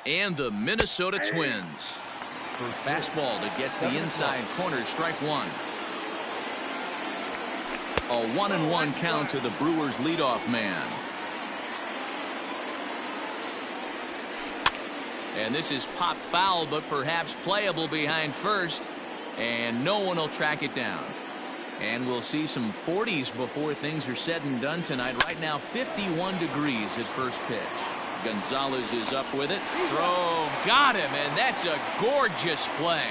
And the Minnesota Twins. Fastball that gets the inside corner, strike one. A 1-1 count to the Brewers leadoff man. And this is pop foul, but perhaps playable behind first. And no one will track it down. And we'll see some 40s before things are said and done tonight. Right now, 51 degrees at first pitch. Gonzalez is up with it. Throw. Got him, and that's a gorgeous play.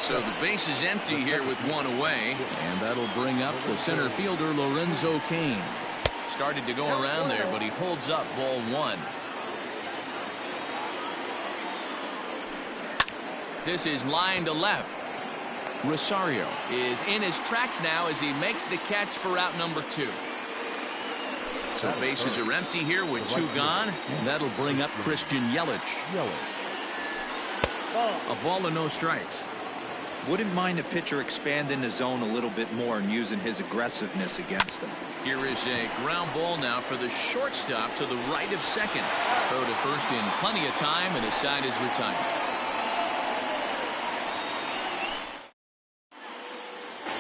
So the base is empty here with one away. And that'll bring up the center fielder, Lorenzo Cain. Started to go around there, but he holds up ball one. This is line to left. Rosario is in his tracks now as he makes the catch for out number 2. So bases are empty here with 2 gone. And that'll bring up Christian Yelich. A ball and no strikes. Wouldn't mind a pitcher expanding the zone a little bit more and using his aggressiveness against them. Here is a ground ball now for the shortstop to the right of second. Throw to first in plenty of time, and his side is retired.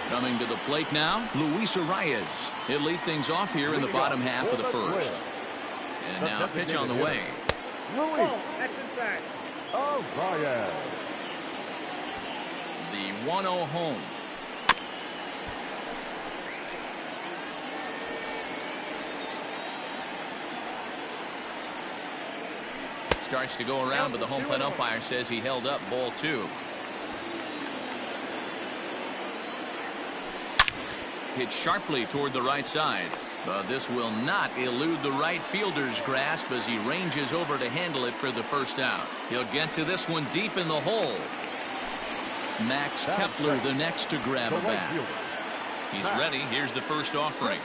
Coming to the plate now, Luis Arias. He'll lead things off here in the bottom half of the first. And now a pitch on the way. The 1-0 home. Starts to go around, but the home plate umpire says he held up ball 2. Hit sharply toward the right side, but this will not elude the right fielder's grasp as he ranges over to handle it for the first out. He'll get to this one deep in the hole. Max Kepler the next to grab a bat. He's ready. Here's the first offering.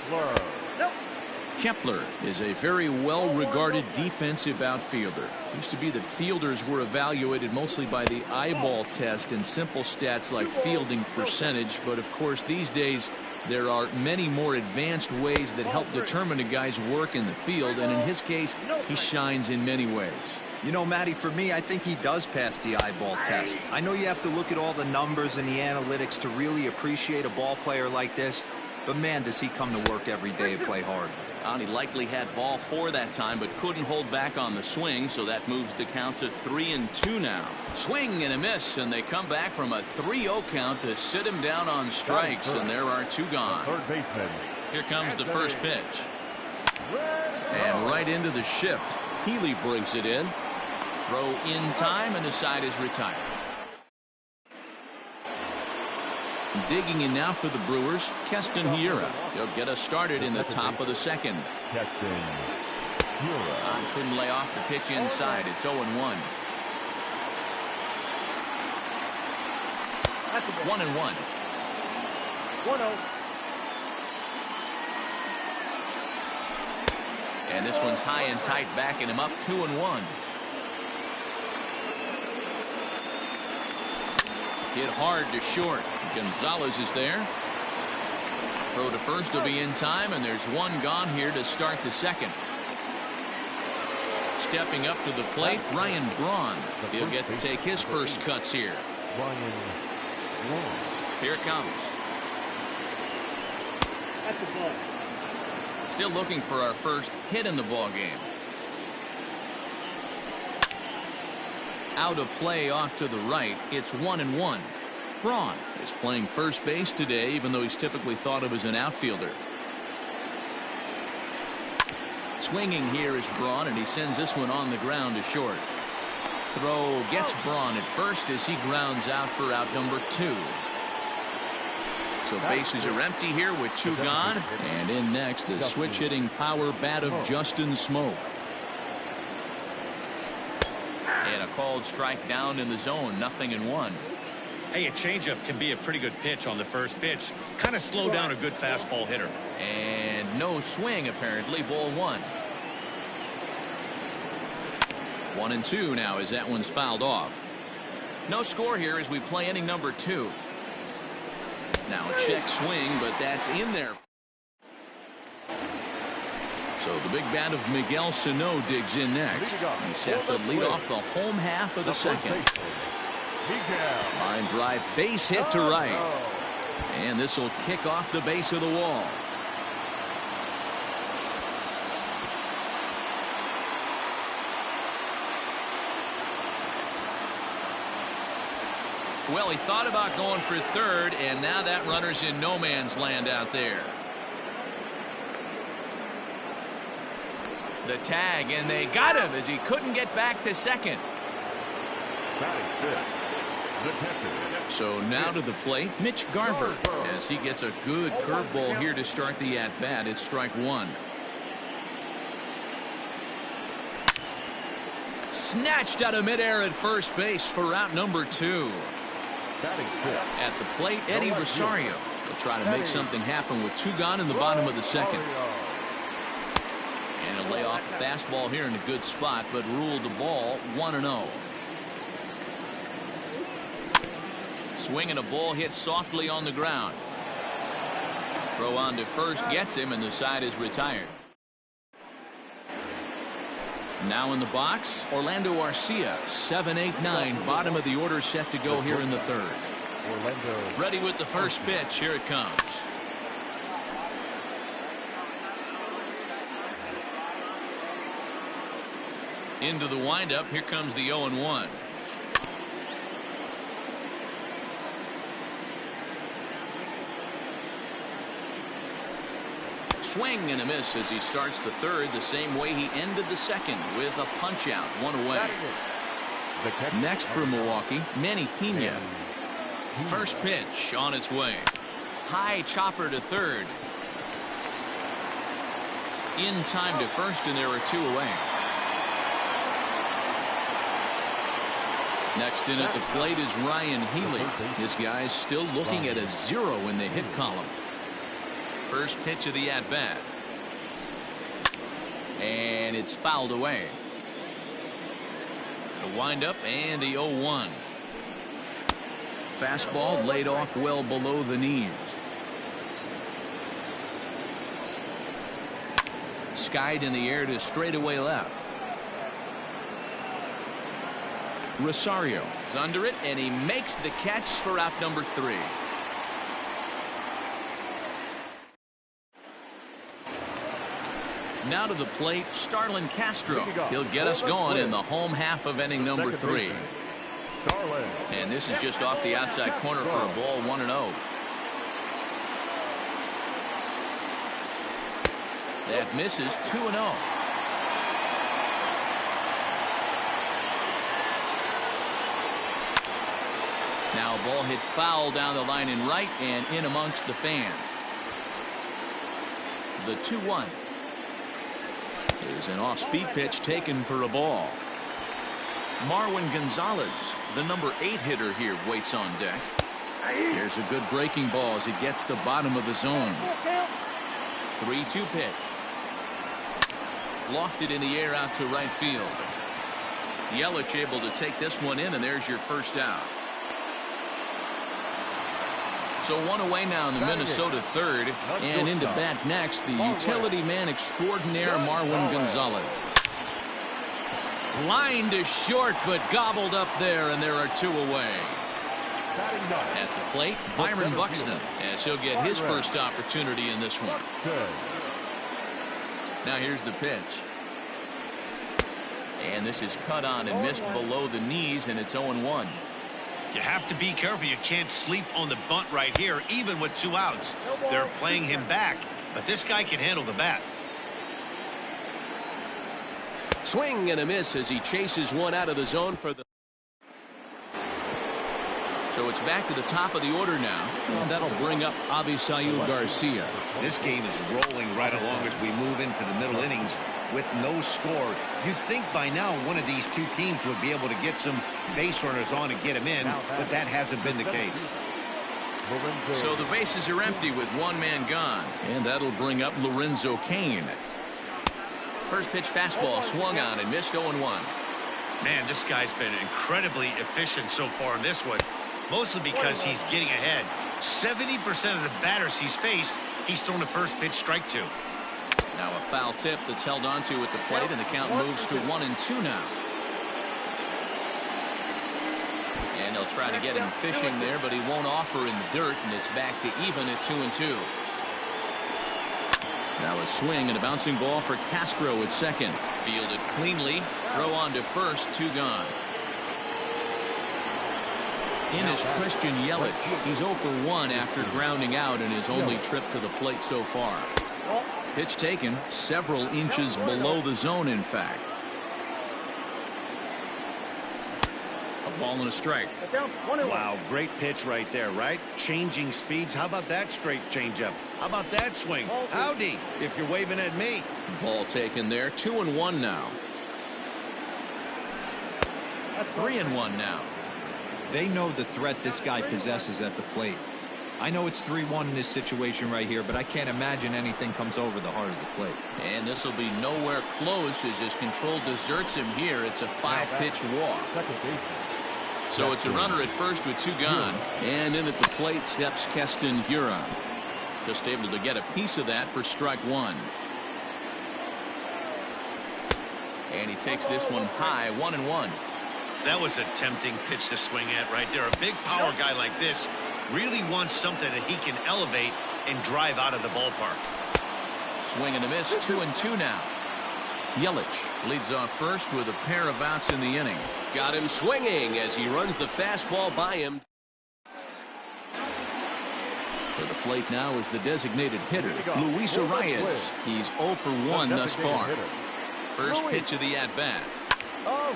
Kepler is a very well-regarded defensive outfielder. Used to be that fielders were evaluated mostly by the eyeball test and simple stats like fielding percentage, but of course these days there are many more advanced ways that help determine a guy's work in the field, and in his case he shines in many ways. You know, Matty, for me, I think he does pass the eyeball test. I know you have to look at all the numbers and the analytics to really appreciate a ball player like this, but man, does he come to work every day and play hard. He likely had ball 4 that time, but couldn't hold back on the swing, so that moves the count to 3-2 now. Swing and a miss, and they come back from a 3-0 count to sit him down on strikes, and there are 2 gone. Here comes the first pitch. And right into the shift. Healy brings it in. Throw in time, and the side is retired. Digging in now for the Brewers, Keston Hiura. He'll get us started in the top of the second. Couldn't lay off the pitch inside. It's 0-1. 1-1. 1-0. And this one's high and tight, backing him up. 2-1. Hit hard to short. Gonzalez is there. Throw to first will be in time, and there's 1 gone here to start the second. Stepping up to the plate, Ryan Braun. He'll get to take his first cuts here. Here it comes. Still looking for our first hit in the ball game. Out of play off to the right. It's 1-1. Braun is playing first base today, even though he's typically thought of as an outfielder. Swinging here is Braun, and he sends this one on the ground to short. Throw gets Braun at first as he grounds out for out number 2. So bases are empty here with 2 gone. And in next, the switch-hitting power bat of Justin Smoke. And a called strike down in the zone, 0-1. Hey, a changeup can be a pretty good pitch on the first pitch. Kind of slow down a good fastball hitter. And no swing, apparently. Ball 1. 1-2 now as that one's fouled off. No score here as we play inning number 2. Now a check swing, but that's in there. So the big bat of Miguel Sano digs in next. He's set to lead off the home half of the second. Line drive, base hit to right. And this will kick off the base of the wall. Well, he thought about going for third, and now that runner's in no man's land out there. The tag, and they got him as he couldn't get back to second. So now to the plate, Mitch Garver, as he gets a good curveball here to start the at-bat. It's strike one. Snatched out of midair at first base for out number 2. At the plate, Eddie Rosario will try to make something happen with 2 gone in the bottom of the second. And he'll lay off a fastball here in a good spot, but ruled the ball 1-0. Swinging a ball hit softly on the ground. Throw on to first gets him, and the side is retired. Now in the box, Orlando Arcia, 7-8-9, bottom of the order set to go here in the third. Ready with the first pitch. Here it comes. Into the windup. Here comes the 0-1. Swing and a miss as he starts the third the same way he ended the second, with a punch out, 1 away. Next for Milwaukee, Manny Pena. First pitch on its way. High chopper to third. In time to first, and there are 2 away. Next in at the plate is Ryan Healy. This guy's still looking at a 0 in the hit column. First pitch of the at-bat. And it's fouled away. The windup and the 0-1. Fastball laid off well below the knees. Skied in the air to straightaway left. Rosario is under it, and he makes the catch for out number 3. Now to the plate, Starlin Castro. He'll get us going in the home half of inning number 3. And this is just off the outside corner for a ball, 1-0. That misses, 2-0. Now a ball hit foul down the line in right and in amongst the fans. The 2-1. Is an off-speed pitch taken for a ball. Marwin Gonzalez, the number 8 hitter here, waits on deck. Here's a good breaking ball as it gets the bottom of the zone. 3-2 pitch. Lofted in the air out to right field. Yelich able to take this one in, and there's your first out. So 1 away now in the Minnesota third, and into bat next, the utility man extraordinaire Marwin Gonzalez. Line to short, but gobbled up there, and there are 2 away. At the plate, Byron Buxton, as he'll get his first opportunity in this one. Now here's the pitch. And this is cut on and missed below the knees, and it's 0-1. You have to be careful. You can't sleep on the bunt right here, even with 2 outs. They're playing him back, but this guy can handle the bat. Swing and a miss as he chases one out of the zone for the. So it's back to the top of the order now. And that'll bring up Avisail Garcia. This game is rolling right along as we move into the middle innings with no score. You'd think by now one of these 2 teams would be able to get some base runners on and get him in, but that hasn't been the case. So the bases are empty with 1 man gone, and that'll bring up Lorenzo Cain. First pitch fastball swung on and missed, 0-1. Man, this guy's been incredibly efficient so far in this one, mostly because he's getting ahead. 70% of the batters he's faced, he's thrown a first pitch strike to. Now a foul tip that's held onto at the plate, and the count moves to 1-2 now. And they'll try to get him fishing there, but he won't offer in the dirt, and it's back to even at 2-2. Now a swing and a bouncing ball for Castro at second. Fielded cleanly. Throw on to first. 2 gone. In is Christian Yelich. He's 0 for 1 after grounding out in his only trip to the plate so far. Pitch taken several inches below the zone, in fact. A ball and a strike. Wow, great pitch right there, right? Changing speeds. How about that straight changeup? How about that swing? Howdy, if you're waving at me. Ball taken there. 2-1 now. 3-1 now. They know the threat this guy possesses at the plate. I know it's 3-1 in this situation right here, but I can't imagine anything comes over the heart of the plate. And this will be nowhere close as his control deserts him here. It's a 5-pitch walk. So it's a runner at first with 2 gone. And in at the plate steps Keston Hiura. Just able to get a piece of that for strike 1. And he takes this one high. 1-1. That was a tempting pitch to swing at right there. A big power guy like this really wants something that he can elevate and drive out of the ballpark. Swing and a miss. 2-2 now. Yelich leads off first with a pair of outs in the inning. Got him swinging as he runs the fastball by him. For the plate now is the designated hitter, Luis Arias. He's 0 for 1 thus far. First pitch of the at-bat.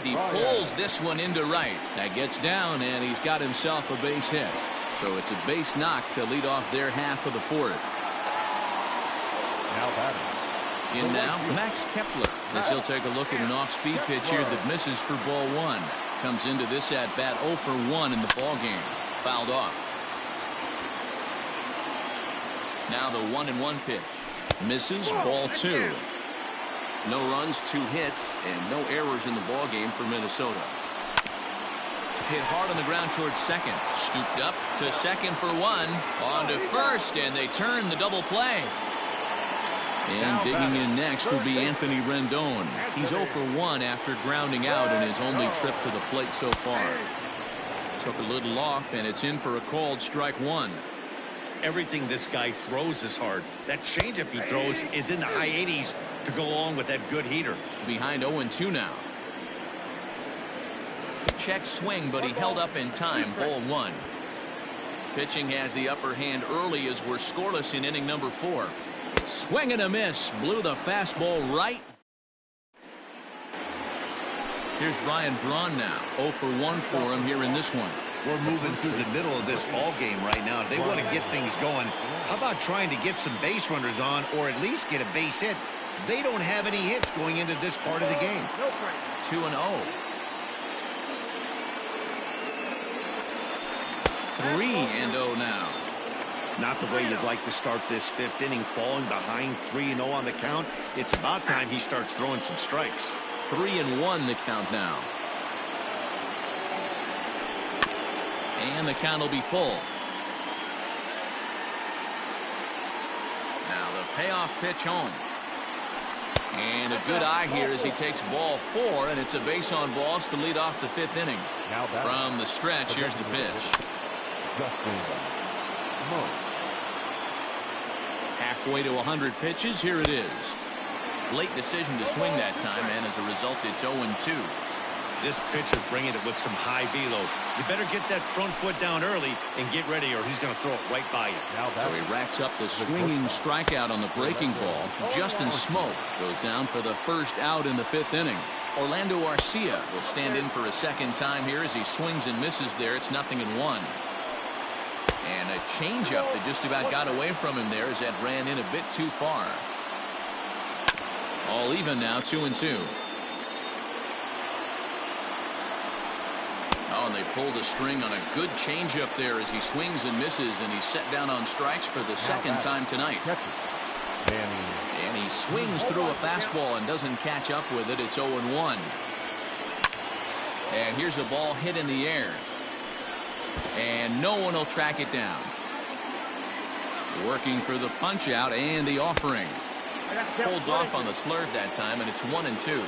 He pulls this one into right. That gets down, and he's got himself a base hit. So it's a base knock to lead off their half of the 4th. Now batting. In now, Max Kepler, as he'll take a look at an off-speed pitch here that misses for ball 1. Comes into this at-bat 0 for 1 in the ball game. Fouled off. Now the 1-1 pitch. Misses, ball 2. No runs, 2 hits, and no errors in the ball game for Minnesota. Hit hard on the ground towards second. Scooped up to second for 1. On to first, and they turn the double play. And digging in next will be Anthony Rendon. He's 0 for 1 after grounding out in his only trip to the plate so far. Took a little off, and it's in for a called strike 1. Everything this guy throws is hard. That changeup he throws is in the high 80s to go along with that good heater. Behind 0-2 now. Check swing, but he held up in time. Ball 1. Pitching has the upper hand early as we're scoreless in inning number 4. Swing and a miss. Blew the fastball right. Here's Ryan Braun now. 0 for 1 for him here in this one. We're moving through the middle of this ball game right now. They want to get things going. How about trying to get some base runners on, or at least get a base hit? They don't have any hits going into this part of the game. 2-0. 3-0 now. Not the way you'd like to start this 5th inning, falling behind 3-0 on the count. It's about time he starts throwing some strikes. 3-1 the count now. And the count will be full. Now the payoff pitch home. And a good eye here as he takes ball 4, and it's a base on balls to lead off the 5th inning. From the stretch, here's the pitch. Halfway to 100 pitches, here it is. Late decision to swing that time, and as a result, it's 0-2. This pitcher's bringing it with some high velo. You better get that front foot down early and get ready, or he's going to throw it right by you. So he racks up the swinging strikeout on the breaking ball. Justin Smoke goes down for the first out in the 5th inning. Orlando Arcia will stand in for a second time here as he swings and misses there. It's 0-1. And a changeup that just about got away from him there as that ran in a bit too far. All even now, 2-2. Oh, and they pull the string on a good changeup there as he swings and misses, and he's set down on strikes for the second time tonight. And he swings through a fastball and doesn't catch up with it. It's 0-1. And here's a ball hit in the air. And no one will track it down. Working for the punch out and the offering. Holds off on the slurve that time, and it's 1-2.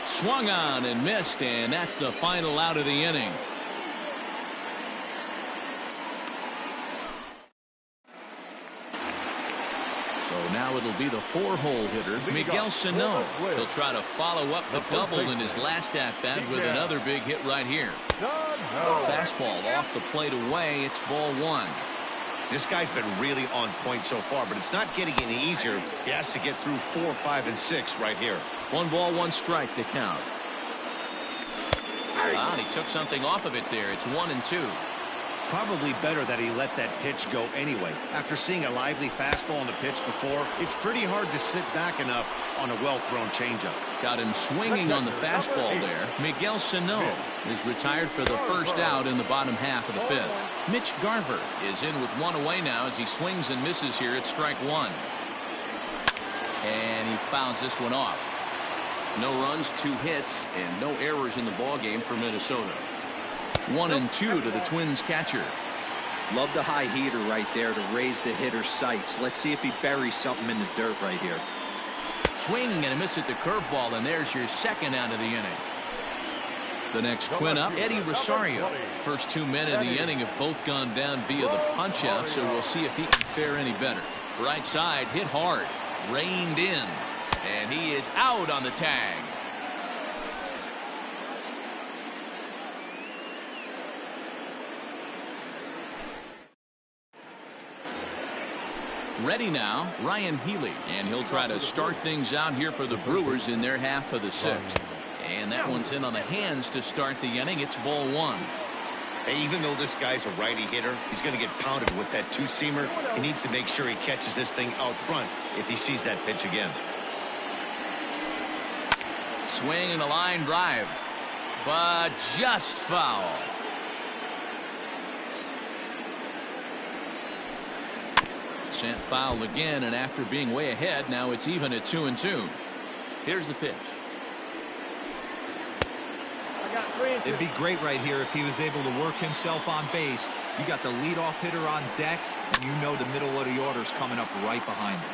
Swung on and missed, and that's the final out of the inning. So now it'll be the 4-hole hitter, Miguel Sano. He'll try to follow up the double in his last at-bat with another big hit right here. Fastball off the plate away. It's ball 1. This guy's been really on point so far, but it's not getting any easier. He has to get through 4, 5, and 6 right here. 1 ball, 1 strike to count. And he took something off of it there. It's 1-2. Probably better that he let that pitch go anyway. After seeing a lively fastball on the pitch before, it's pretty hard to sit back enough on a well-thrown changeup. Got him swinging on the fastball there. Miguel Sano is retired for the first out in the bottom half of the 5th. Mitch Garver is in with 1 away now as he swings and misses here at strike 1. And he fouls this one off. No runs, 2 hits, and no errors in the ballgame for Minnesota. 1-2 to the Twins catcher. Love the high heater right there to raise the hitter's sights. Let's see if he buries something in the dirt right here. Swing and a miss at the curveball, and there's your second out of the inning. The next twin up, Eddie Rosario. First 2 men in the inning have both gone down via the punch-out, so we'll see if he can fare any better. Right side hit hard, reined in, and he is out on the tag. Ready now, Ryan Healy, and he'll try to start things out here for the Brewers in their half of the 6th. And that one's in on the hands to start the inning. It's ball 1. Hey, even though this guy's a righty hitter, he's going to get pounded with that 2-seamer. He needs to make sure he catches this thing out front if he sees that pitch again. Swing and a line drive, but just foul. Sent foul again, and after being way ahead, now it's even at 2-2. Here's the pitch. It'd be great right here if he was able to work himself on base. You got the leadoff hitter on deck, and you know the middle of the order is coming up right behind him.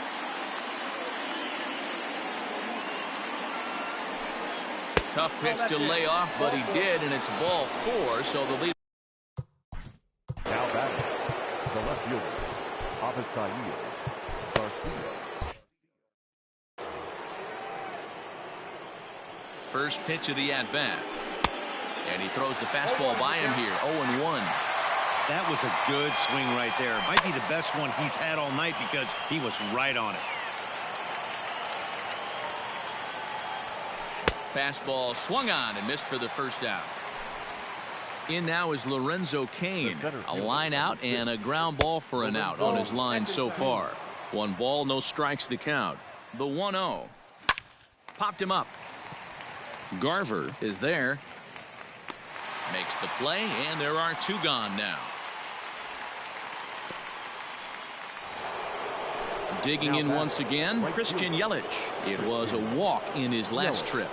Tough pitch to lay off, but he did, and it's ball 4, so the lead. Now batting, the left fielder, Avisaíl Garcia. First pitch of the at-bat. And he throws the fastball by him here. 0-1. That was a good swing right there. Might be the best one he's had all night because he was right on it. Fastball swung on and missed for the first out. In now is Lorenzo Cain. A line out and a ground ball for an out on his line so far. 1 ball, no strikes to count. The 1-0. Popped him up. Garver is there. Makes the play, and there are 2 gone now. Digging in once again, Christian Yelich. It was a walk in his last trip.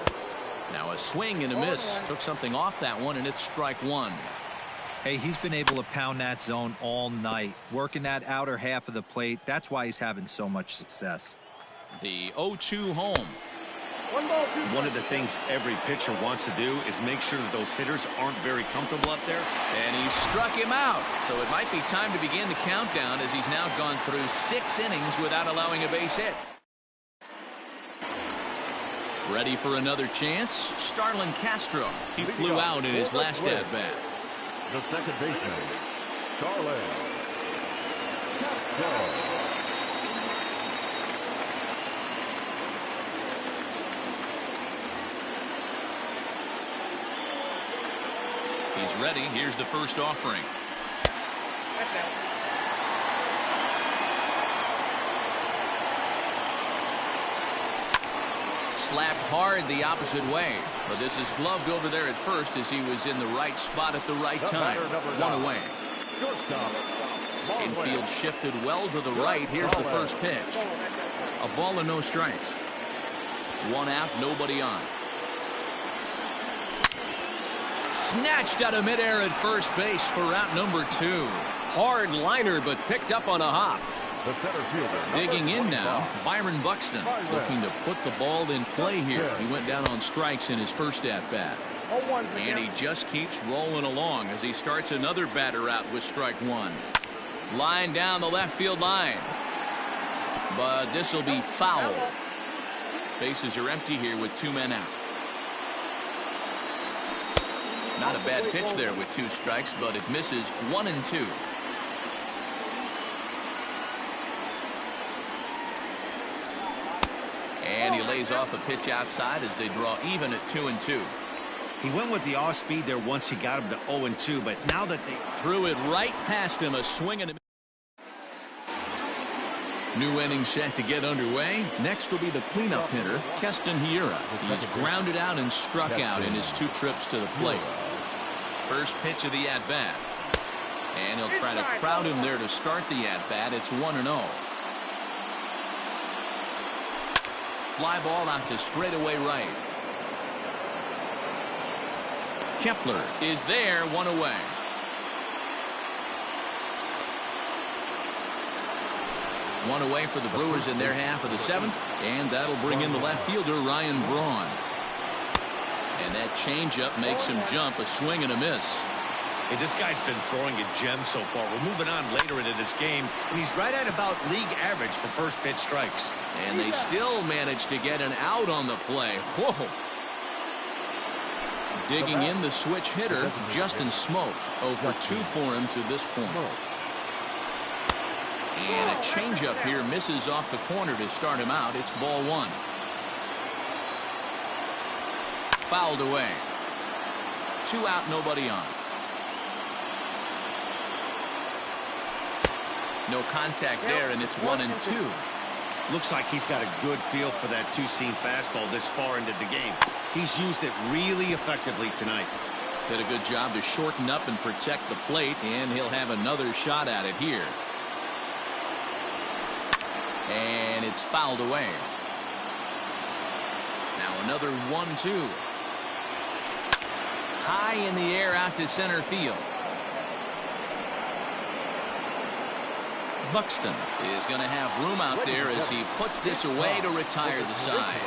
Now a swing and a miss. Took something off that one, and it's strike 1. Hey, he's been able to pound that zone all night, working that outer half of the plate. That's why he's having so much success. The 0-2 home. One of the things every pitcher wants to do is make sure that those hitters aren't very comfortable up there. And he struck him out. So it might be time to begin the countdown as he's now gone through 6 innings without allowing a base hit. Ready for another chance? Starlin Castro. He flew out in his last at-bat. The second baseman, Starlin Castro. He's ready. Here's the first offering. Slapped hard the opposite way, but this is gloved over there at first as he was in the right spot at the right time. 1 away. Infield shifted well to the right. Here's the first pitch. A ball and no strikes. 1 out, nobody on. Snatched out of midair at first base for out number 2. Hard liner, but picked up on a hop. The center fielder. Digging in now, 25. Byron Buxton, looking to put the ball in play here. He went down on strikes in his first at-bat. And he just keeps rolling along as he starts another batter out with strike one. Line down the left field line. But this will be foul. Bases are empty here with 2 men out. Not a bad pitch there with 2 strikes, but it misses 1-2. And he lays off a pitch outside as they draw even at 2-2. He went with the off speed there once he got him to 0-2, but now that they threw it right past him, a swing and a new inning set to get underway. Next will be the cleanup hitter, Keston Hiura. He's grounded out and struck out in his 2 trips to the plate. First pitch of the at-bat. And he'll try to crowd him there to start the at-bat. It's 1-0. Fly ball out to straightaway right. Kepler is there, 1 away. One away for the Brewers in their half of the 7th, and that'll bring in the left fielder, Ryan Braun. And that changeup makes him jump, a swing and a miss. Hey, this guy's been throwing a gem so far. We're moving on later into this game, and he's right at about league average for first pitch strikes. And they still manage to get an out on the play. Whoa. Digging in the switch hitter, Justin Smoke. 0 for 2 for him to this point. And a changeup here misses off the corner to start him out. It's ball 1. Fouled away. 2 out, nobody on. No contact there, and it's 1-2. Looks like he's got a good feel for that 2-seam fastball this far into the game. He's used it really effectively tonight. Did a good job to shorten up and protect the plate, and he'll have another shot at it here. And it's fouled away. Now another 1-2. High in the air out to center field. Buxton is going to have room out there as he puts this away to retire the side.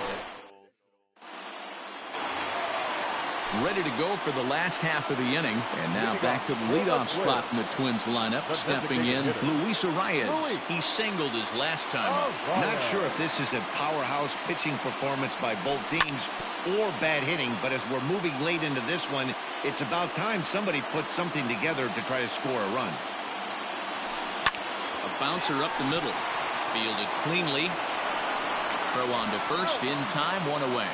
Ready to go for the last half of the inning. And now back to the leadoff spot in the Twins lineup. Stepping in, Luis Arias. He singled his last time up. Not sure if this is a powerhouse pitching performance by both teams or bad hitting, but as we're moving late into this one, it's about time somebody puts something together to try to score a run. A bouncer up the middle. Fielded cleanly. Throw on to first in time, 1 away.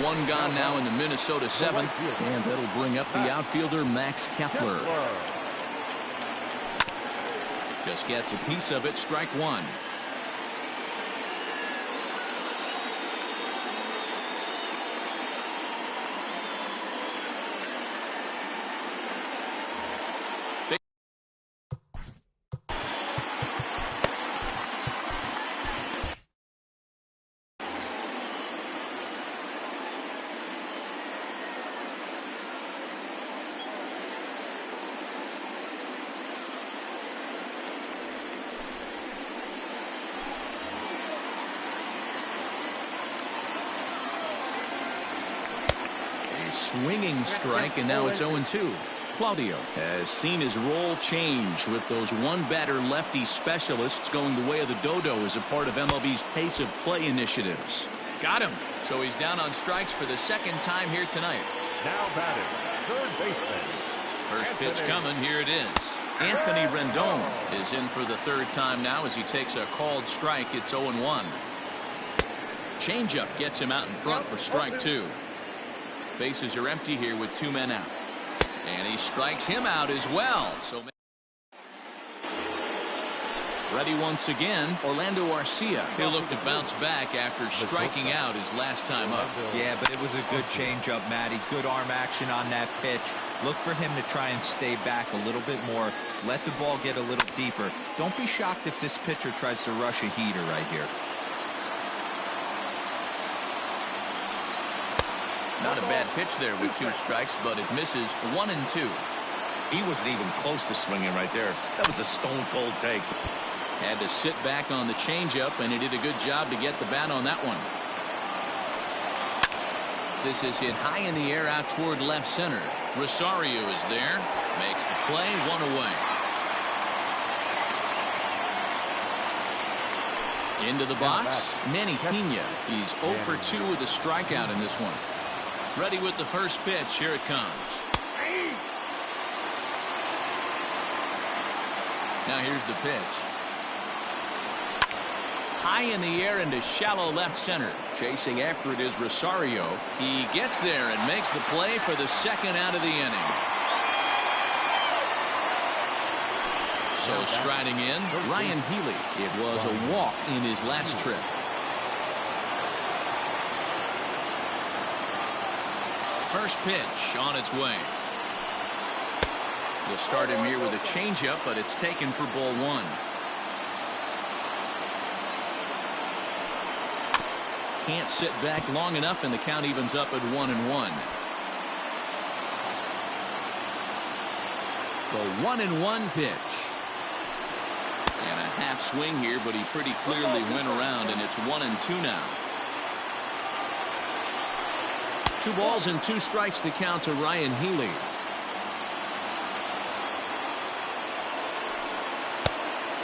1 gone now in the Minnesota 7th, and that'll bring up the outfielder Max Kepler. Just gets a piece of it, strike 1. Swinging strike, and now it's 0-2. Claudio has seen his role change with those 1-batter lefty specialists going the way of the dodo as a part of MLB's pace of play initiatives. Got him. So he's down on strikes for the 2nd time here tonight. Now batting, third baseman. First pitch coming. Here it is. Anthony Rendon is in for the 3rd time now as he takes a called strike. It's 0-1. Changeup gets him out in front for strike 2. Bases are empty here with 2 men out. And he strikes him out as well. So ready once again, Orlando Arcia. He'll look to bounce back after striking out his last time up. Yeah, but it was a good changeup, Matty. Good arm action on that pitch. Look for him to try and stay back a little bit more. Let the ball get a little deeper. Don't be shocked if this pitcher tries to rush a heater right here. Not a bad pitch there with 2 strikes, but it misses 1-2. He wasn't even close to swinging right there. That was a stone-cold take. Had to sit back on the changeup, and he did a good job to get the bat on that one. This is hit high in the air out toward left center. Rosario is there. Makes the play, one away. Into the box, Manny Pena. He's 0 for 2 with a strikeout in this one. Ready with the first pitch. Here it comes. Now here's the pitch. High in the air into shallow left center. Chasing after it is Rosario. He gets there and makes the play for the second out of the inning. So striding in, Ryan Healy. It was a walk in his last trip. First pitch on its way. You'll start him here with a changeup, but it's taken for ball one. Can't sit back long enough, and the count evens up at 1-1. The 1-1 pitch. And a half swing here, but he pretty clearly went around, and it's 1-2 now. 2 balls and 2 strikes to count to Ryan Healy.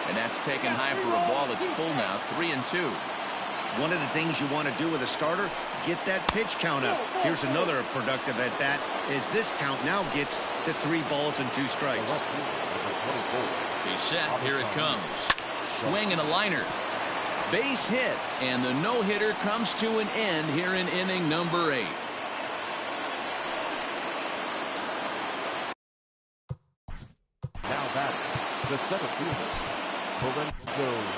And that's taken high for a ball. It's full now, 3-2. One of the things you want to do with a starter, get that pitch count up. Here's another productive at bat, as this count now gets to 3 balls and 2 strikes. He's set. Here it comes. Swing and a liner. Base hit, and the no-hitter comes to an end here in inning number 8. Now batting, the center fielder,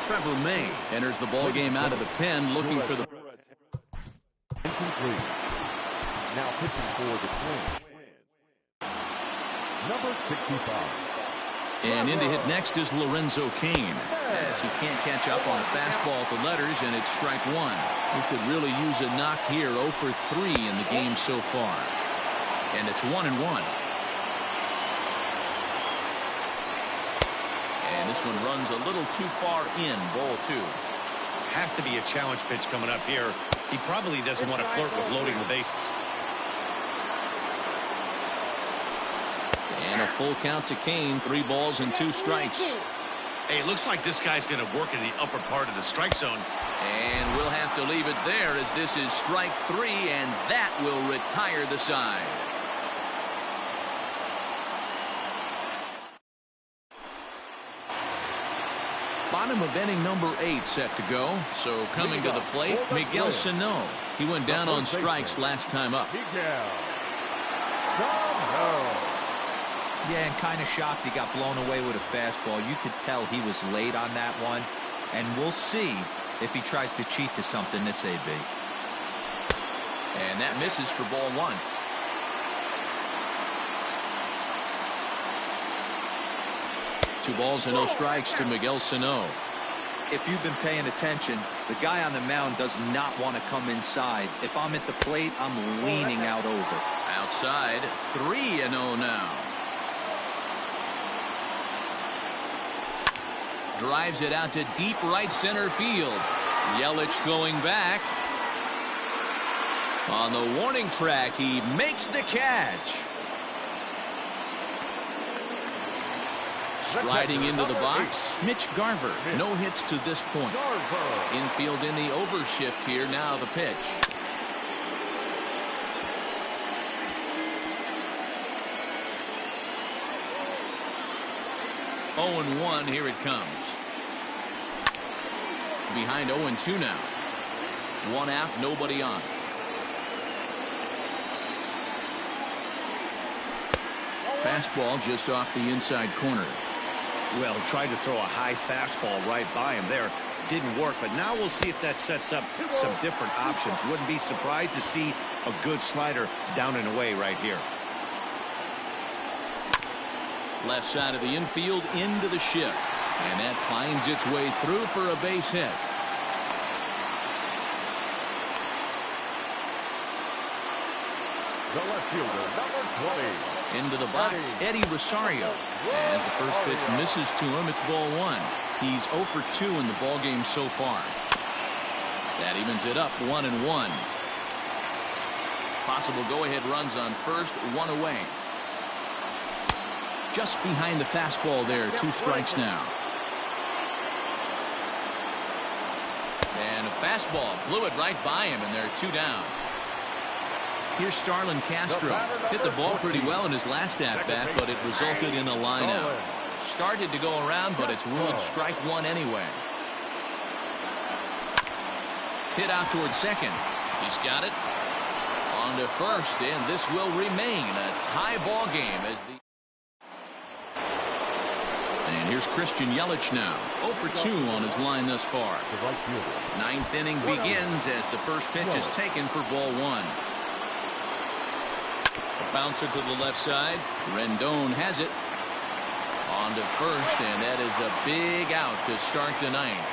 Trevor May enters the ball game out of the pen, looking for the. 23. Now pitching for the Twins, number 65. And in to hit next is Lorenzo Cain, as he can't catch up on a fastball at the letters, and it's strike 1. He could really use a knock here. 0 for 3 in the game so far, and it's 1-1. And this one runs a little too far in. Ball 2. Has to be a challenge pitch coming up here. He probably doesn't want to flirt with loading the bases. And a full count to Cain. 3 balls and 2 strikes. Hey, it looks like this guy's going to work in the upper part of the strike zone. And we'll have to leave it there, as this is strike 3, and that will retire the side. Bottom of inning number 8 set to go. So coming to the plate, Miguel Sano. He went down on strikes last time up. Yeah, and kind of shocked he got blown away with a fastball. You could tell he was late on that one. And we'll see if he tries to cheat to something this AB. And that misses for ball 1. Two balls and no strikes to Miguel Sano. If you've been paying attention, the guy on the mound does not want to come inside. If I'm at the plate, I'm leaning out over. Outside, 3-0 now. Drives it out to deep right center field. Yelich going back. On the warning track, he makes the catch. Striding into the box, Mitch Garver. No hits to this point. Infield in the overshift here. Now the pitch. Oh and 1. Here it comes. Behind 0-2 now. 1 out, nobody on. Fastball just off the inside corner. Well, tried to throw a high fastball right by him there. Didn't work, but now we'll see if that sets up some different options. Wouldn't be surprised to see a good slider down and away right here. Left side of the infield into the shift. And that finds its way through for a base hit. The left fielder, number 20. Into the box, Eddie Rosario. As the first pitch misses to him, it's ball 1. He's 0 for 2 in the ball game so far. That evens it up 1-1. Possible go-ahead runs on first, 1 away. Just behind the fastball there, 2 strikes now. And a fastball blew it right by him, and there are 2 down. Here's Starlin Castro. Hit the ball pretty well in his last at-bat, but it resulted in a line out. Started to go around, but it's ruled strike 1 anyway. Hit out toward second. He's got it. On to first, and this will remain a tie ball game as the... And here's Christian Yelich now. 0 for 2 on his line thus far. Ninth inning begins as the first pitch is taken for ball 1. Bouncer to the left side. Rendon has it. On to first, and that is a big out to start the ninth.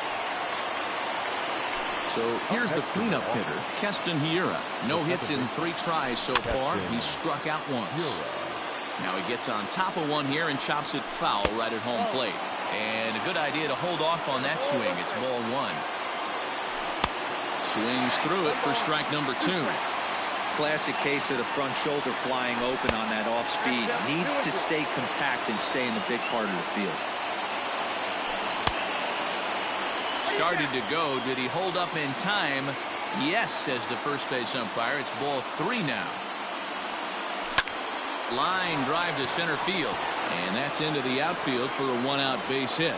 So here's the cleanup hitter, Keston Hiura. No hits in 3 tries so far. He's struck out once. Now he gets on top of one here and chops it foul right at home plate. And a good idea to hold off on that swing. It's ball 1. Swings through it for strike number 2. Classic case of the front shoulder flying open on that off speed. Needs to stay compact and stay in the big part of the field. Started to go. Did he hold up in time? Yes, says the first base umpire. It's ball 3 now. Line drive to center field. And that's into the outfield for a 1-out base hit.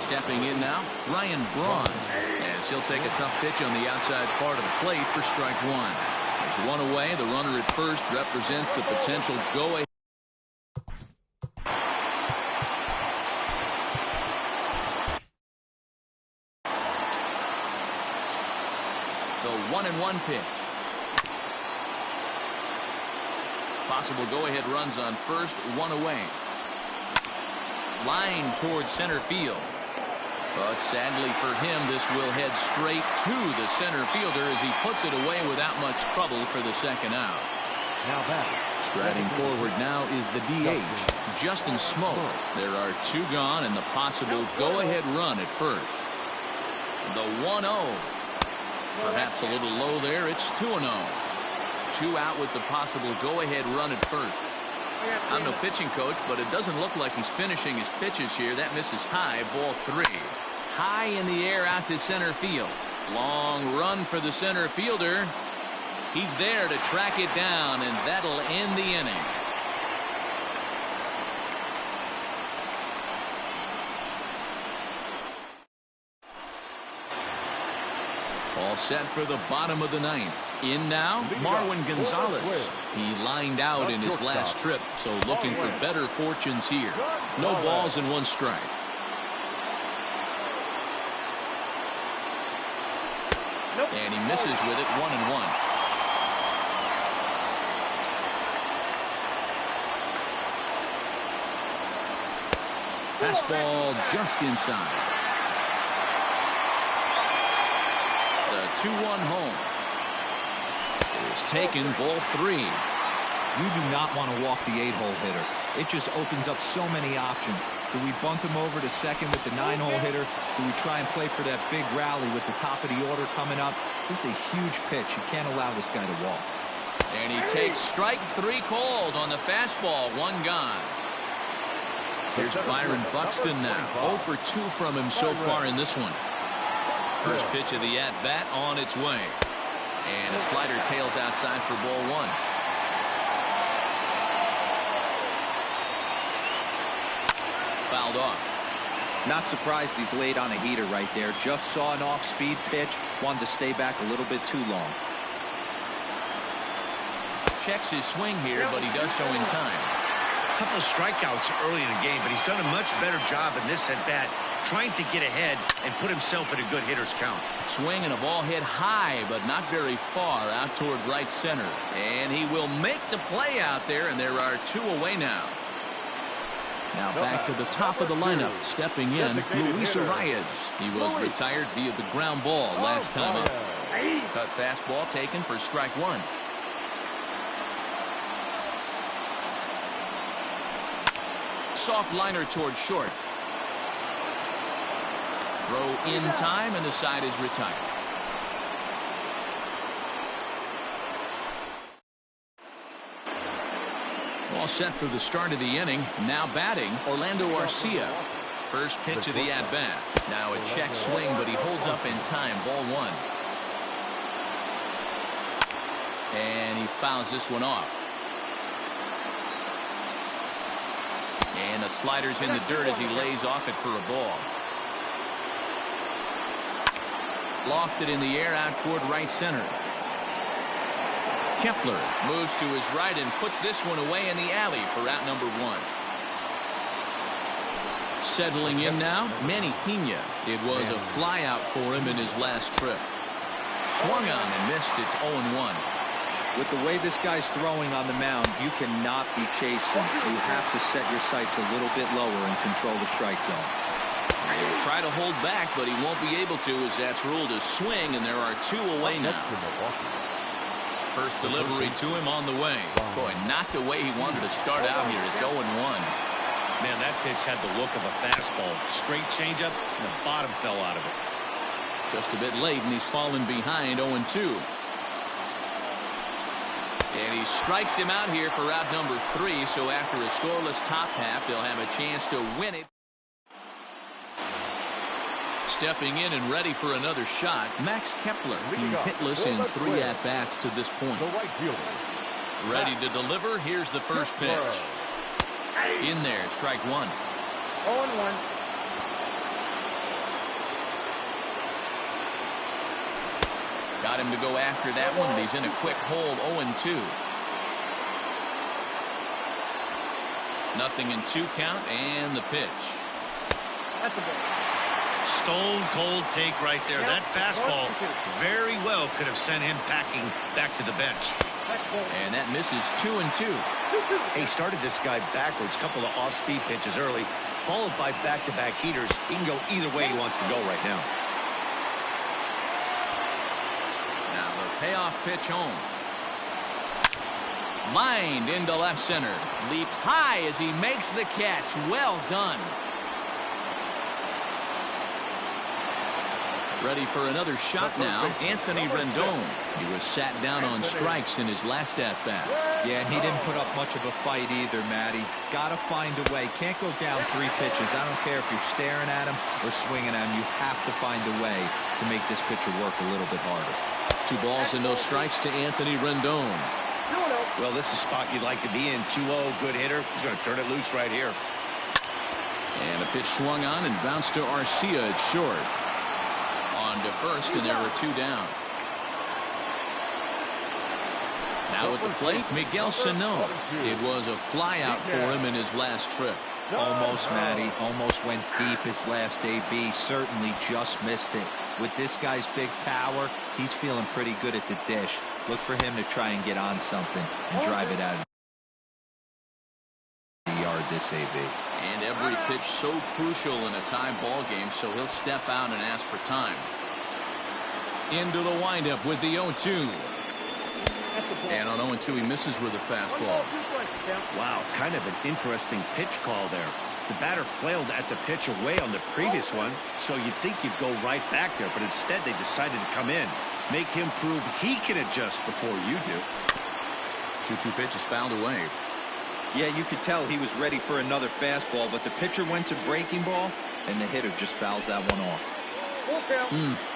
Stepping in now, Ryan Braun, as he'll take a tough pitch on the outside part of the plate for strike 1. There's 1 away. The runner at first represents the potential go-ahead. The 1-1 pitch. Possible go-ahead runs on first, 1 away. Line towards center field. But sadly for him, this will head straight to the center fielder as he puts it away without much trouble for the second out. Now back. Striding forward now is the DH, Justin Smoke. There are 2 gone and the possible go-ahead run at first. The 1-0. Perhaps a little low there. It's 2-0. 2 out with the possible go-ahead run at first. I'm no pitching coach, but it doesn't look like he's finishing his pitches here. That misses high, ball 3. High in the air out to center field. Long run for the center fielder. He's there to track it down, and that'll end the inning. All set for the bottom of the 9th. In now, Marwin Gonzalez. He lined out in his last trip, so looking for better fortunes here. No balls and 1 strike. And he misses with it, 1-1. Fastball just inside. The 2-1 home. It is taken, ball 3. You do not want to walk the 8-hole hitter. It just opens up so many options. Do we bunt him over to second with the 9-hole hitter? Do we try and play for that big rally with the top of the order coming up? This is a huge pitch. You can't allow this guy to walk. And he takes strike 3 called on the fastball. 1 gone. Here's Byron Buxton now. 0 for 2 from him so far in this one. First pitch of the at-bat on its way. And a slider tails outside for ball 1. Fouled off. Not surprised he's laid on a heater right there. Just saw an off-speed pitch. Wanted to stay back a little bit too long. Checks his swing here, but he does so in time. A couple of strikeouts early in the game, but he's done a much better job in this at-bat, trying to get ahead and put himself in a good hitter's count. Swing and a ball hit high, but not very far out toward right center. And he will make the play out there, and there are 2 away now. Now back to the top of the lineup. Stepping in, Luis Arias. He was retired via the ground ball last time up. Cut fastball taken for strike one. Soft liner towards short. Throw in time, and the side is retired. All set for the start of the inning. Now batting, Orlando Arcia. First pitch of the at-bat. Now a check swing, but he holds up in time. Ball one. And he fouls this one off. And the slider's in the dirt as he lays off it for a ball. Lofted in the air out toward right center. Kepler moves to his right and puts this one away in the alley for out number one. Settling in now, Manny Pena. It was a flyout for him in his last trip. Swung on and missed. It's 0-1. With the way this guy's throwing on the mound, you cannot be chasing. You have to set your sights a little bit lower and control the strike zone. He'll try to hold back, but he won't be able to as that's ruled a swing, and there are two away now. First delivery to him on the way. Boy, not the way he wanted to start out here. It's 0-1. Man, that pitch had the look of a fastball. Straight changeup, and the bottom fell out of it. Just a bit late, and he's fallen behind 0-2. And he strikes him out here for out number 3, so after a scoreless top half, they'll have a chance to win it. Stepping in and ready for another shot, Max Kepler. He's hitless in 3 at-bats to this point. Ready to deliver. Here's the first pitch. In there, strike one. 0-1. Got him to go after that one, and he's in a quick hold. 0-2. Nothing in 2 count, and the pitch. That's a good. Stone cold take right there. That fastball very well could have sent him packing back to the bench. And that misses 2-2. He started this guy backwards. Couple of off-speed pitches early, followed by back-to-back heaters. He can go either way he wants to go right now. Now the payoff pitch home. Lined into left center. Leaps high as he makes the catch. Well done. Ready for another shot now, Anthony Rendon. He was sat down on strikes in his last at-bat. Yeah, and he didn't put up much of a fight either, Matty. Got to find a way. Can't go down 3 pitches. I don't care if you're staring at him or swinging at him. You have to find a way to make this pitcher work a little bit harder. 2 balls and no strikes to Anthony Rendon. Well, this is a spot you'd like to be in. 2-0, good hitter. He's going to turn it loose right here. And a pitch swung on and bounced to Arcia at short. On to first, and there were 2 down. Now at the plate, Miguel Sano. It was a flyout for him in his last trip. Almost, Matty. Almost went deep his last AB. Certainly just missed it. With this guy's big power, he's feeling pretty good at the dish. Look for him to try and get on something and drive it out of the yard this AB. And every pitch so crucial in a tie ball game, so he'll step out and ask for time. Into the windup with the 0-2. And on 0-2, he misses with a fastball. Wow, kind of an interesting pitch call there. The batter flailed at the pitch away on the previous one, so you'd think you'd go right back there, but instead they decided to come in. Make him prove he can adjust before you do. 2-2 pitch is fouled away. Yeah, you could tell he was ready for another fastball, but the pitcher went to breaking ball, and the hitter just fouls that one off.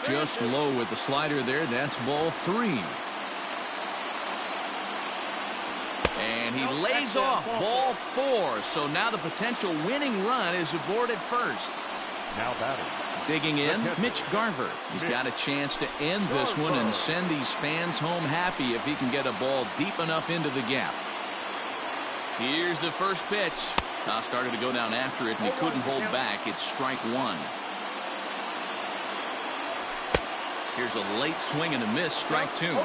Just low with the slider there. That's ball 3. And he lays off ball 4. So now the potential winning run is aboard at first. Now batting. Digging in, Mitch Garver. He's got a chance to end this one and send these fans home happy if he can get a ball deep enough into the gap. Here's the first pitch. Now started to go down after it, and he couldn't hold back. It's strike 1. Here's a late swing and a miss, strike 2.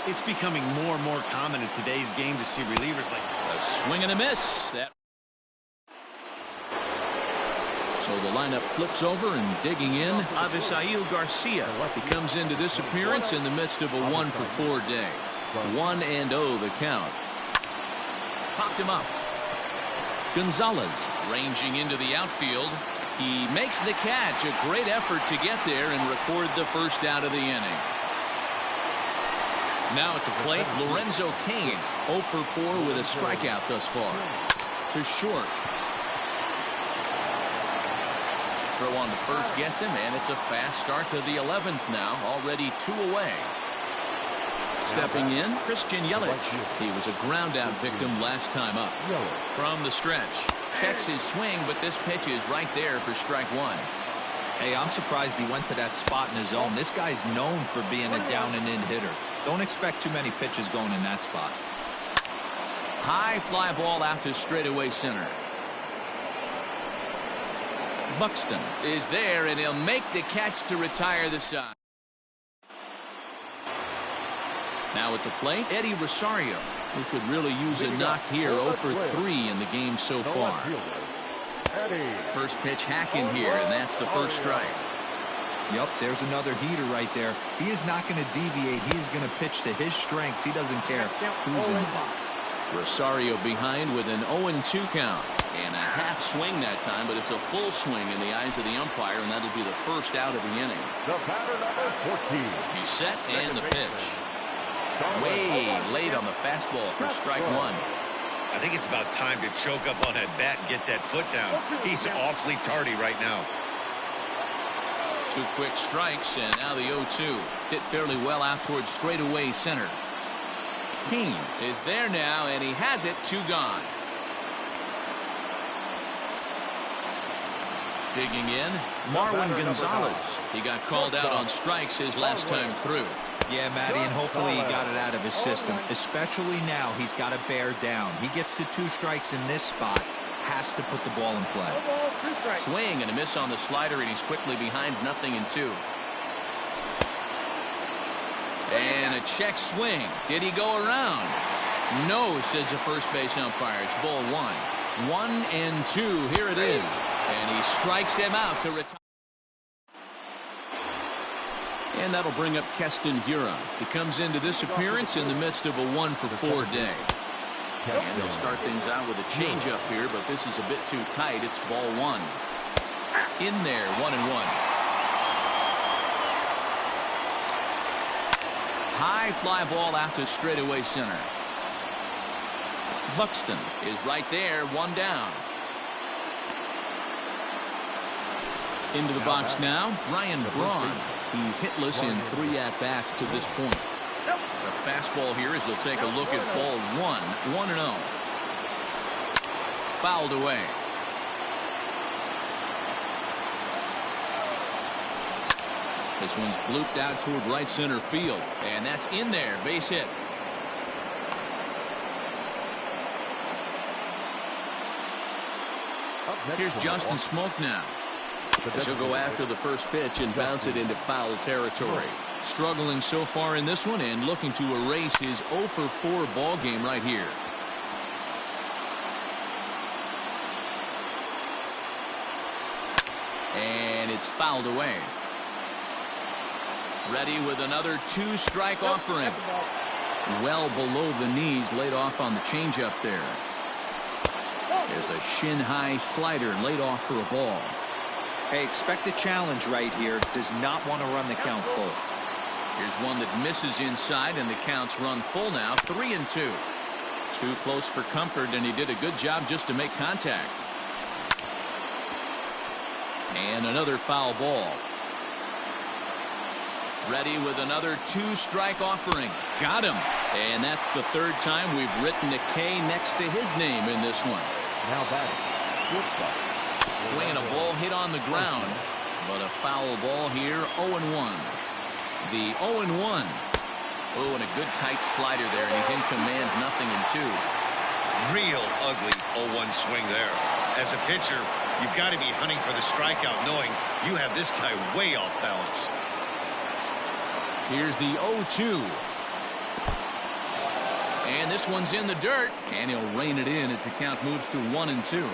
It's becoming more and more common in today's game to see relievers like a swing and a miss. That So the lineup flips over, and digging in, Avisail Garcia. He comes into this appearance in the midst of a 1-for-4 day. 1-0 the count. Popped him up. Gonzalez ranging into the outfield. He makes the catch. A great effort to get there and record the first out of the inning. Now at the plate, Lorenzo Cain, 0 for 4 with a strikeout thus far. To short. Throw on the first gets him, and it's a fast start to the 11th now, already 2 away. Stepping in, Christian Yelich. He was a ground-out victim last time up. From the stretch, checks his swing, but this pitch is right there for strike 1. Hey, I'm surprised he went to that spot in his zone. This guy's known for being a down-and-in hitter. Don't expect too many pitches going in that spot. High fly ball out to straightaway center. Buxton is there, and he'll make the catch to retire the side. Now at the plate, Eddie Rosario, who could really use a knock here. 0 for 3 in the game so far. First pitch hacking here, and that's the first strike. Yep, there's another heater right there. He is not going to deviate. He is going to pitch to his strengths. He doesn't care who's in the box. Rosario behind with an 0-2 count. And a half swing that time, but it's a full swing in the eyes of the umpire, and that'll be the first out of the inning. The batter, number 14. He's set, and the pitch. Way late on the fastball for strike 1. I think it's about time to choke up on that bat and get that foot down. He's awfully tardy right now. 2 quick strikes, and now the 0-2. Hit fairly well out towards straightaway center. Cain is there now, and he has it. 2 gone. Digging in, Marwin Gonzalez. He got called out on strikes his last time through. Yeah, Matty, and hopefully he got it out of his system. Especially now, he's got to bear down. He gets the 2 strikes in this spot. Has to put the ball in play. Swing and a miss on the slider, and he's quickly behind 0-2. And a check swing. Did he go around? No, says the first base umpire. It's ball 1. 1-2. Here it is. And he strikes him out to retire. And that'll bring up Keston Hiura. He comes into this appearance in the midst of a 1-for-4 day. And they'll start things out with a changeup here, but this is a bit too tight. It's ball 1. In there, 1-1. High fly ball out to straightaway center. Buxton is right there, 1 down. Into the box now, Ryan Braun. He's hitless in 3 at-bats to this point. The fastball here as they'll take a look at ball 1. 1-0. Fouled away. This one's blooped out toward right center field. And that's in there. Base hit. Here's Justin Smoke now. As he'll go after the first pitch and bounce it into foul territory. Struggling so far in this one and looking to erase his 0 for 4 ball game right here. And it's fouled away. Ready with another 2-strike offering. Well below the knees, laid off on the changeup there. There's a shin-high slider laid off for a ball. Hey, expect a challenge right here. Does not want to run the count full. Here's one that misses inside, and the count's run full now. 3-2. Too close for comfort, and he did a good job just to make contact. And another foul ball. Ready with another 2-strike offering. Got him. And that's the 3rd time we've written a K next to his name in this one. Now batting, shortstop. Swinging a ball hit on the ground, but a foul ball here. 0-1. The 0-1. Oh, and a good tight slider there, and he's in command. 0-2. Real ugly 0-1 swing there. As a pitcher, you've got to be hunting for the strikeout, knowing you have this guy way off balance. Here's the 0-2. And this one's in the dirt, and he'll rein it in as the count moves to 1-2.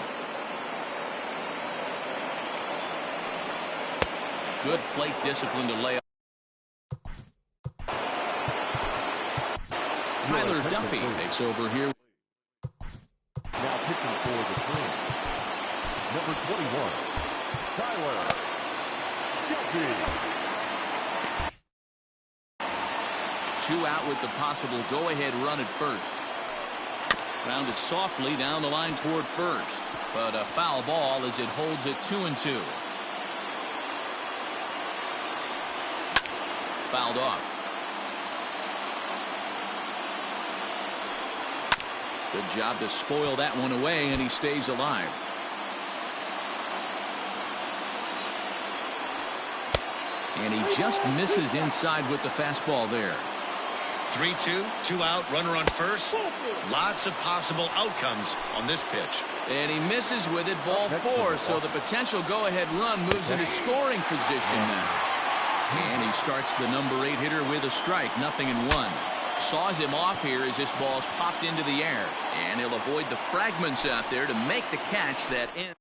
Good plate discipline to lay up. Tyler Duffy takes over here. Now pitching for the Twins, number 21, Tyler Duffy. 2 out with the possible go-ahead run at first. Grounded softly down the line toward first, but a foul ball as it holds it 2-2. Fouled off. Good job to spoil that one away, and he stays alive. And he just misses inside with the fastball there. 3-2, 2 out, runner on first. Lots of possible outcomes on this pitch. And he misses with it, ball 4, so the potential go-ahead run moves into scoring position now. And he starts the number 8 hitter with a strike, 0-1. Saws him off here as this ball's popped into the air. And he'll avoid the fragments out there to make the catch that ends.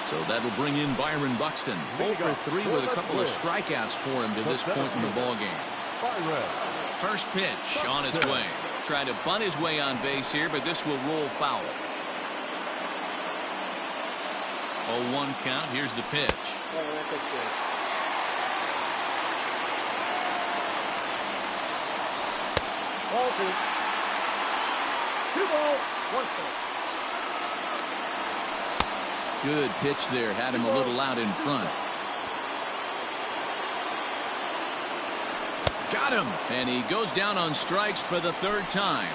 So that'll bring in Byron Buxton. 0 for 3 with a couple of strikeouts for him to this point in the ballgame. First pitch on its way. Tried to bunt his way on base here, but this will roll foul. 0-1 count. Here's the pitch. Ball 2. 2 balls, 1 strike. Good pitch there. Had him a little out in front. Got him. And he goes down on strikes for the 3rd time.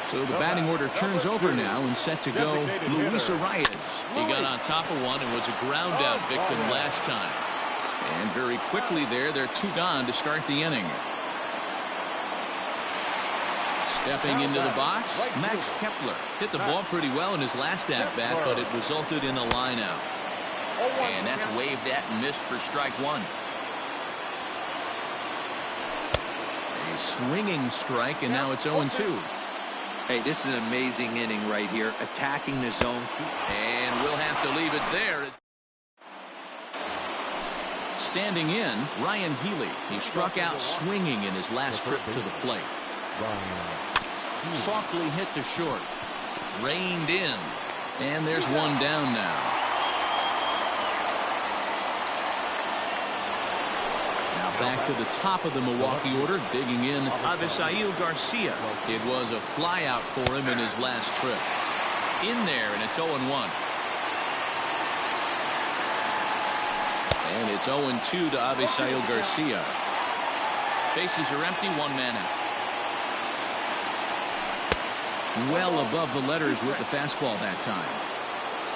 So the batting order turns over now and set to go Luis Arias. He got on top of one and was a ground out victim last time. And very quickly there, they're 2 gone to start the inning. Stepping into the box, Max Kepler hit the ball pretty well in his last at-bat, but it resulted in a line out. And that's waved at and missed for strike 1. A swinging strike, and now it's 0-2. Hey, this is an amazing inning right here, attacking the zone. And we'll have to leave it there. Standing in, Ryan Healy. He struck out swinging in his last trip to the plate. Softly hit to short. Reined in. And there's one down now. Now back to the top of the Milwaukee order, digging in Avisail Garcia. It was a flyout for him in his last trip. In there, and it's 0-1. And it's 0-2 to Avisail Garcia. Bases are empty, 1 man out. Well above the letters with the fastball that time.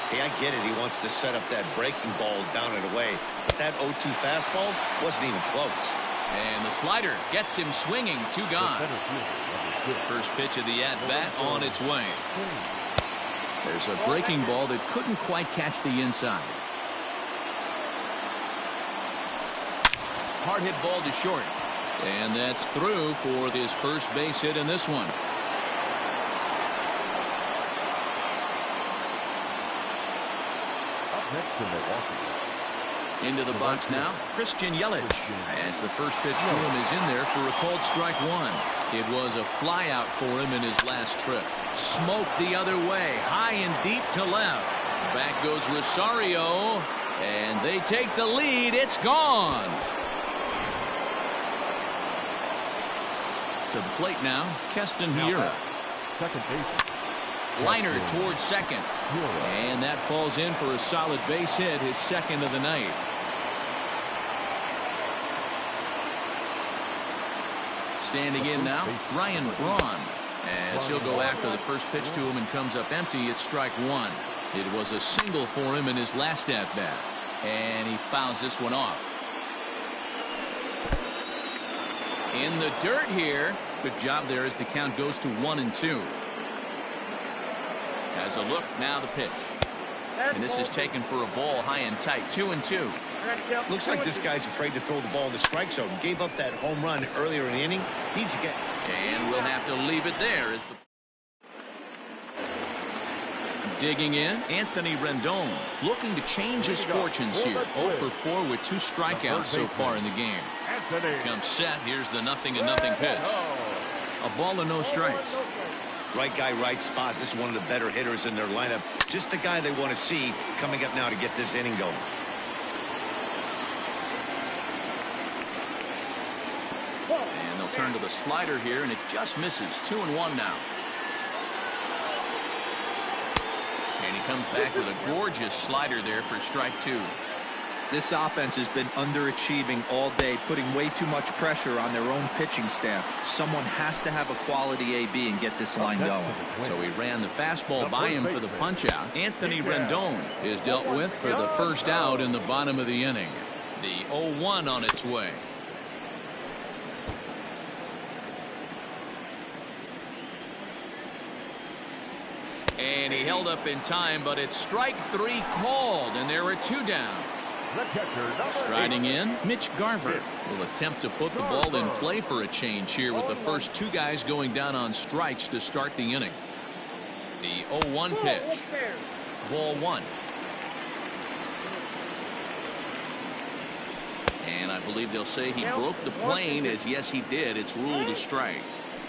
Hey, I get it. He wants to set up that breaking ball down and away. But that 0-2 fastball wasn't even close. And the slider gets him swinging. 2 gone. First pitch of the at-bat on its way. There's a breaking ball that couldn't quite catch the inside. Hard hit ball to short. And that's through for this first base hit in this one. Into the box now, Christian Yelich. As the first pitch to him is in there for a called strike 1. It was a flyout for him in his last trip. Smoked the other way, high and deep to left. Back goes Rosario, and they take the lead. It's gone. To the plate now, Keston Hiura. Second base. Liner towards second. And that falls in for a solid base hit, his second of the night. Standing in now, Ryan Braun. As he'll go after the first pitch to him and comes up empty, it's strike 1. It was a single for him in his last at-bat. And he fouls this one off. In the dirt here. Good job there as the count goes to 1-2. As a look, now the pitch. And this is taken for a ball high and tight. 2-2. Looks like this guy's afraid to throw the ball in the strike zone. Gave up that home run earlier in the inning. Needs to get. And we'll have to leave it there. As Digging in, Anthony Rendon looking to change his fortunes here. 0 for 4 with 2 strikeouts so far in the game. Comes set. Here's the 0-0 pitch. A ball and no strikes. Right guy, right spot. This is one of the better hitters in their lineup. Just the guy they want to see coming up now to get this inning going. And they'll turn to the slider here, and it just misses. 2-1 now. And he comes back with a gorgeous slider there for strike 2. This offense has been underachieving all day, putting way too much pressure on their own pitching staff. Someone has to have a quality AB and get this line going. So he ran the fastball by him for the punch-out. Anthony Rendon is dealt with for the first out in the bottom of the inning. The 0-1 on its way. And he held up in time, but it's strike 3 called, and there are 2 down. Striding in, Mitch Garver will attempt to put the ball in play for a change here with the first 2 guys going down on strikes to start the inning. The 0-1 pitch. Ball 1. And I believe they'll say he broke the plane, as yes he did. It's ruled a strike.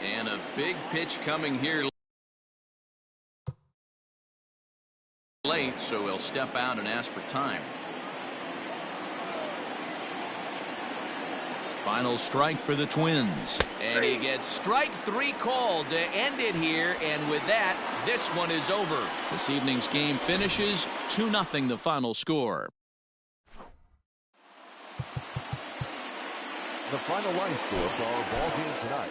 And a big pitch coming here late, so he'll step out and ask for time. Final strike for the Twins. And he gets strike 3 called to end it here, and with that, this one is over. This evening's game finishes 2-0 the final score. The final line score for our ball game tonight.